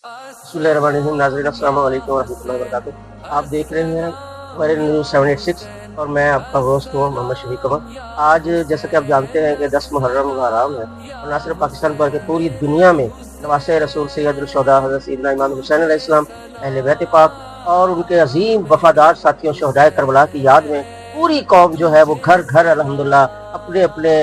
बिस्मिल्लाहिर्रहमानिर्रहीम। नाज़रीन अस्सलाम वालेकुम रहमतुल्लाहि व बरकातुहू। आप देख रहे हैं हमारे न्यूज़ 786 और मैं आपका होस्ट हूँ मोहम्मद शफीक कमर। आज जैसा कि आप जानते हैं कि 10 मुहर्रम हराम है और ना सिर्फ पाकिस्तान बल्कि पूरी दुनिया में नवासे रसूल सैयदुल शुहदा हज़रत सैयदना इमाम हुसैन अलैहिस्सलाम, अहले बैत पाक और उनके अजीम वफादार साथियों शहदाए करबला की याद में पूरी कौम जो है वो घर घर अल्हम्दुलिल्लाह अपने अपने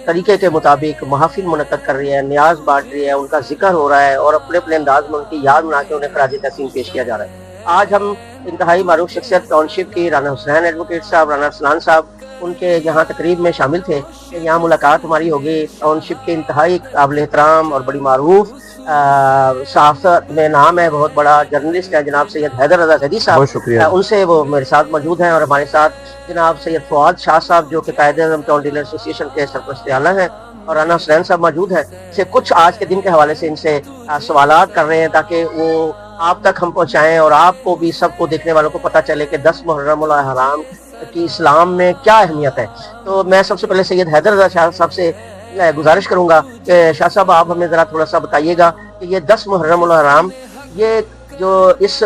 तरीके के मुताबिक महफिल मुनक्कद कर रही है, न्याज बांट रही है, उनका जिक्र हो रहा है और अपने अपने अंदाज में उनकी याद बना के उन्हें खराज तहसीन पेश किया जा रहा है। आज हम इंतहाई मारूफ शख्सियत टाउनशिप की राना हुसैन एडवोकेट साहब, राना अरसलान साहब, उनके यहाँ तकरीब में शामिल थे कि यहाँ मुलाकात हमारी होगी। टाउनशिप के इंतहाई काबिल एहतराम और बड़ी मारूफ सहाफ़त में नाम है, बहुत बड़ा जर्नलिस्ट है जनाब सैयद हैदर रज़ा ज़ैदी साहब, उनसे वो मेरे साथ मौजूद हैं। और हमारे साथ जनाब सैयद फवाद शाह साहब जो कि कायदे-ए-आज़म टाउन डीलर एसोसिएशन के सरपरस्त आला हैं और राना हुसैन साहब मौजूद हैं। से कुछ आज के दिन के हवाले से इनसे सवालात कर रहे हैं ताकि वो आप तक हम पहुँचाएँ और आपको भी, सबको देखने वालों को पता चले कि 10 मुहर्रम हराम की इस्लाम में क्या अहमियत है। तो मैं सबसे पहले सैयद हैदर रज़ा शाह साहब से गुजारिश करूंगा कि शाह साहब आप हमें ज़रा थोड़ा सा बताइएगा कि ये 10 मुहर्रम हराम, ये जो इस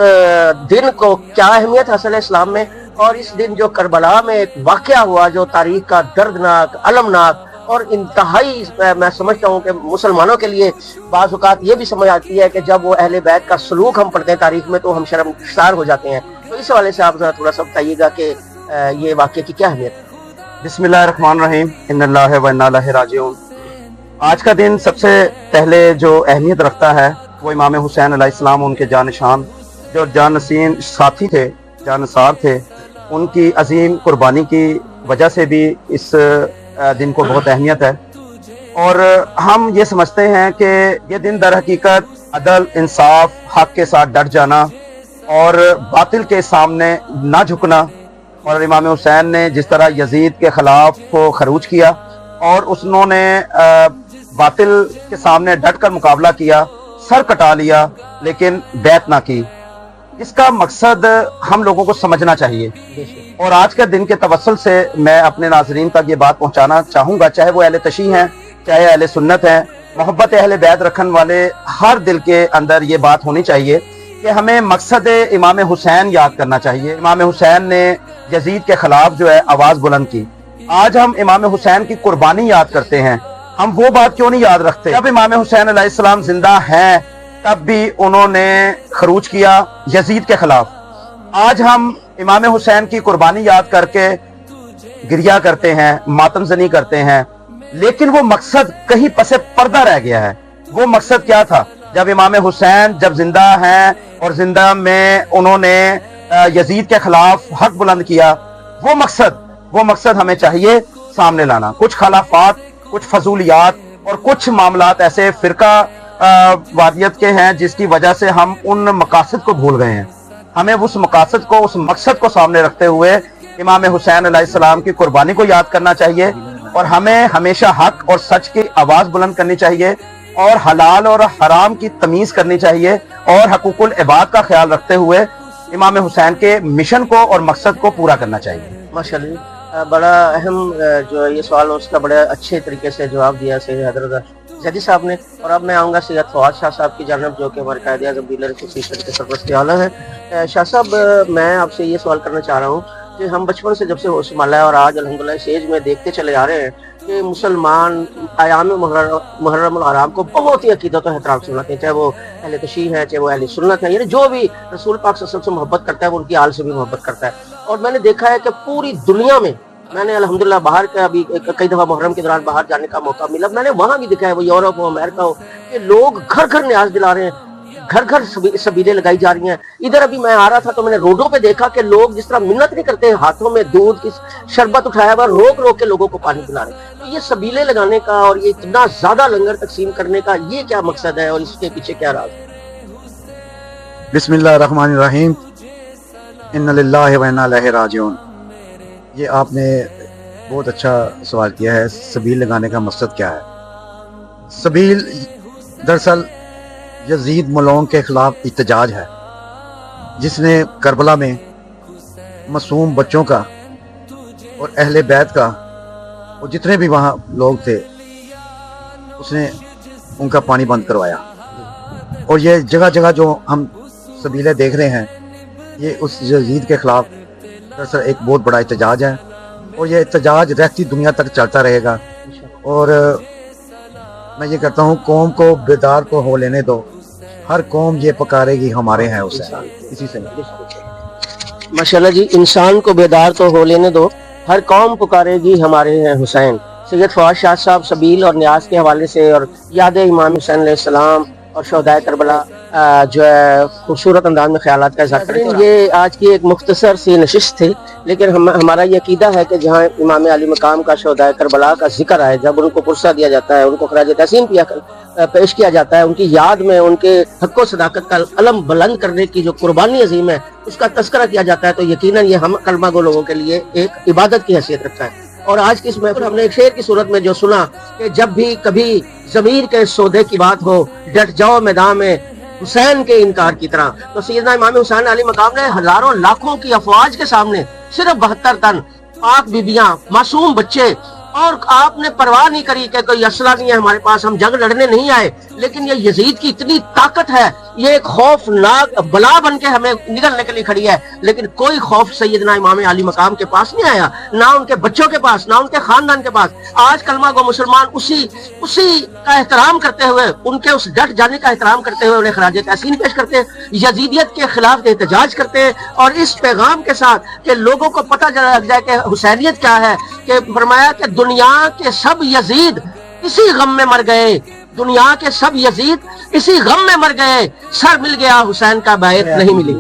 दिन को क्या अहमियत हासिल है इस्लाम में, और इस दिन जो करबला में एक वाक़या हुआ जो तारीख का दर्दनाक, अलमनाक और इंतहाई, मैं समझता हूँ कि मुसलमानों के लिए बाज़ औक़ात ये भी समझ आती है कि जब वो अहले बैत का सलूक हम पढ़ते हैं तारीख में तो हम शर्मसार हो जाते हैं। तो इस हवाले से आप ज़रा थोड़ा सा बताइएगा कि ये वाक़ये की क्या अहमियत है। बिस्मिल्लाहिर्रहमानिर्रहीम, इन्नल्लाहि व इन्ना इलैहि राजिऊन। आज का दिन सबसे पहले जो अहमियत रखता है वो इमाम हुसैन अलैहिस्सलाम, उनके जानशान जो जानसीन साथी थे, जानसार थे, उनकी अजीम कुर्बानी की वजह से भी इस दिन को बहुत अहमियत है। और हम ये समझते हैं कि ये दिन दर हकीकत अदल, इंसाफ, हक के साथ डट जाना और बातिल के सामने ना झुकना, और इमाम हुसैन ने जिस तरह यजीद के खिलाफ को खरूज किया और उन्होंने बातिल के सामने डट कर मुकाबला किया, सर कटा लिया लेकिन बैत ना की, इसका मकसद हम लोगों को समझना चाहिए। और आज के दिन के तवस्सुल से मैं अपने नाज़रीन तक ये बात पहुंचाना चाहूँगा, चाहे वो अहले तशी हैं, चाहे अहले सुन्नत हैं, मोहब्बत अहले बैत रखने वाले हर दिल के अंदर ये बात होनी चाहिए कि हमें मकसद इमाम हुसैन याद करना चाहिए। इमाम हुसैन ने यजीद के खिलाफ जो है आवाज़ बुलंद की। आज हम इमाम हुसैन की कुर्बानी याद करते हैं, हम वो बात क्यों नहीं याद रखते? जब इमाम हुसैन अलैहिस्सलाम जिंदा हैं तब भी उन्होंने खरूज किया यजीद के खिलाफ। आज हम इमाम हुसैन की कुर्बानी याद करके गिरिया करते हैं, मातमजनी करते हैं, लेकिन वो मकसद कहीं पसे पर्दा रह गया है। वो मकसद क्या था? जब इमाम हुसैन जब जिंदा हैं और जिंदा में उन्होंने यजीद के खिलाफ हक बुलंद किया, वो मकसद हमें चाहिए सामने लाना। कुछ खिलाफात, कुछ फजूलियात और कुछ मामलात ऐसे फिरका वादियत के हैं जिसकी वजह से हम उन मकासद को भूल गए हैं। हमें उस मकासद को, उस मकसद को सामने रखते हुए इमाम हुसैन अलैहिस्सलाम की कुर्बानी को याद करना चाहिए और हमें हमेशा हक और सच की आवाज़ बुलंद करनी चाहिए और हलाल और हराम की तमीज़ करनी चाहिए और हकूकुल इबाद का ख्याल रखते हुए इमाम हुसैन के मिशन को और मकसद को पूरा करना चाहिए। माशाअल्लाह, बड़ा अहम जो ये सवाल उसका बड़े अच्छे तरीके से जवाब दिया सैयद हैदर रज़ा ज़ैदी साहब ने। और अब मैं आऊँगा सैयद फवाद शाह साहब की जानब जो कि हमारे कायदे-ए-आज़म डीलर एसोसिएशन के सरपरस्त आला हैं। शाह साहब, मैं आपसे ये सवाल करना चाह रहा हूँ कि हम बचपन से जब से होश संभाला है और आज अल्हम्दुलिल्लाह इस एज में देखते चले आ रहे हैं कि मुसलमान आयाम मुहर्रम हराम को बहुत ही अकीदत और एहतराम से मनाते हैं, चाहे वो अहले तशी है, चाहे वो अहले सुन्नत है, यानी जो भी रसूल पाक सल्लल्लाहु अलैहि वसल्लम से मोहब्बत करता है वो उनकी आल से भी मोहब्बत करता है। और मैंने देखा है कि पूरी दुनिया में, मैंने अल्हम्दुलिल्लाह बाहर का अभी कई दफ़ा मुहर्रम के दौरान बाहर जाने का मौका मिला, मैंने वहाँ भी देखा है, वो यूरोप हो, अमेरिका हो, कि लोग घर घर न्याज दिला रहे हैं, घर घर सबीलें लगाई जा रही हैं। इधर अभी मैं आ रहा था तो मैंने रोडों पे देखा कि लोग जिस तरह मिन्नत नहीं करते, हाथों में दूध की शरबत उठाया हुआ रोक रोक के लोगों को पानी पिला रहे हैं। तो ये सबीलें लगाने का और ये इतना ज्यादा लंगर तकसीम करने का ये क्या मकसद है और इसके पीछे क्या राज है? बिस्मिल्लाहिर्रहमानिर्रहीम, इन्ना लिल्लाहि व इन्ना इलैहि राजिऊन। ये आपने बहुत अच्छा सवाल किया है, सबील लगाने का मकसद क्या है? सबील दरअसल यजीद मलौन के खिलाफ इhtजाज है जिसने करबला में मासूम बच्चों का और अहले बैत का और जितने भी वहाँ लोग थे उसने उनका पानी बंद करवाया। اور یہ جگہ جگہ جو ہم سبیلیں دیکھ رہے ہیں یہ اس یزید کے خلاف دراصل ایک بہت بڑا احتجاج ہے، اور یہ احتجاج رہتی دنیا تک چلتا رہے گا۔ اور میں یہ کہتا ہوں قوم کو بیدار کو ہو لینے دو، ہر قوم یہ پکارے گی ہمارے ہیں حسین، اسی سے ماشاءاللہ جی، انسان کو بیدار تو ہو لینے دو، ہر قوم پکارے گی ہمارے ہیں حسین۔ سید فواد شاہ صاحب سبیل اور نیاز کے حوالے سے اور یاد امام حسین علیہ السلام اور شہدائے کربلا جو ہے خوبصورت انداز میں خیالات کا اظہار کرتے ہیں۔ یہ آج کی ایک مختصر سی نشست تھی، لیکن ہمارا یہ عقیدہ ہے کہ جہاں امام علی مقام کا شہدائے کربلا کا ذکر آئے، جب ان کو پرسہ دیا جاتا ہے، ان کو خراج تحسین پیش کیا جاتا ہے، ان کی یاد میں ان کے حق و صداقت کا علم بلند کرنے کی جو قربانی عظیم ہے اس کا تذکرہ کیا جاتا ہے، تو یقیناً یہ ہم کلمہ گو لوگوں کے لیے ایک عبادت کی حیثیت رکھتا ہے۔ اور آج کی اس محفل ہم نے ایک شعر کی صورت میں جو سنا کہ جب بھی کبھی ضمیر کے سودے کی بات ہو ڈٹ جاؤ میدان میں حسین کے انکار کی طرح، تو سیدنا امام حسین علی مقام نے ہزاروں لاکھوں کی افواج کے سامنے صرف 72 تن پاک بیبیاں، معصوم بچے، اور آپ نے پرواہ نہیں کری کہ کوئی اسلحہ نہیں ہے ہمارے پاس، ہم جنگ لڑنے نہیں آئے، لیکن یہ یزید کی اتنی طاقت ہے، یہ ایک خوفناک بلا بن کے ہمیں نگلنے کے لیے کھڑی ہے، لیکن کوئی خوف سیدنا امام علی مقام کے پاس نہیں آیا، نہ ان کے بچوں کے پاس، نہ ان کے خاندان کے پاس۔ آج کلمہ گو مسلمان اسی کا احترام کرتے ہوئے، ان کے اس ڈٹ جانے کا احترام کرتے ہوئے انہیں خراج تحسین پیش کرتے ہیں، یزیدیت کے خلاف احتجاج کرتے ہیں، اور اس پیغام کے ساتھ کہ لوگوں کو پتہ لگ جائے کہ حسینیت کیا ہے، کہ فرمایا کہ دنیا کے سب یزید اسی غم میں مر گئے، دنیا کے سب یزید اسی غم میں مر گئے، سر مل گیا حسین کا بیعت نہیں ملی۔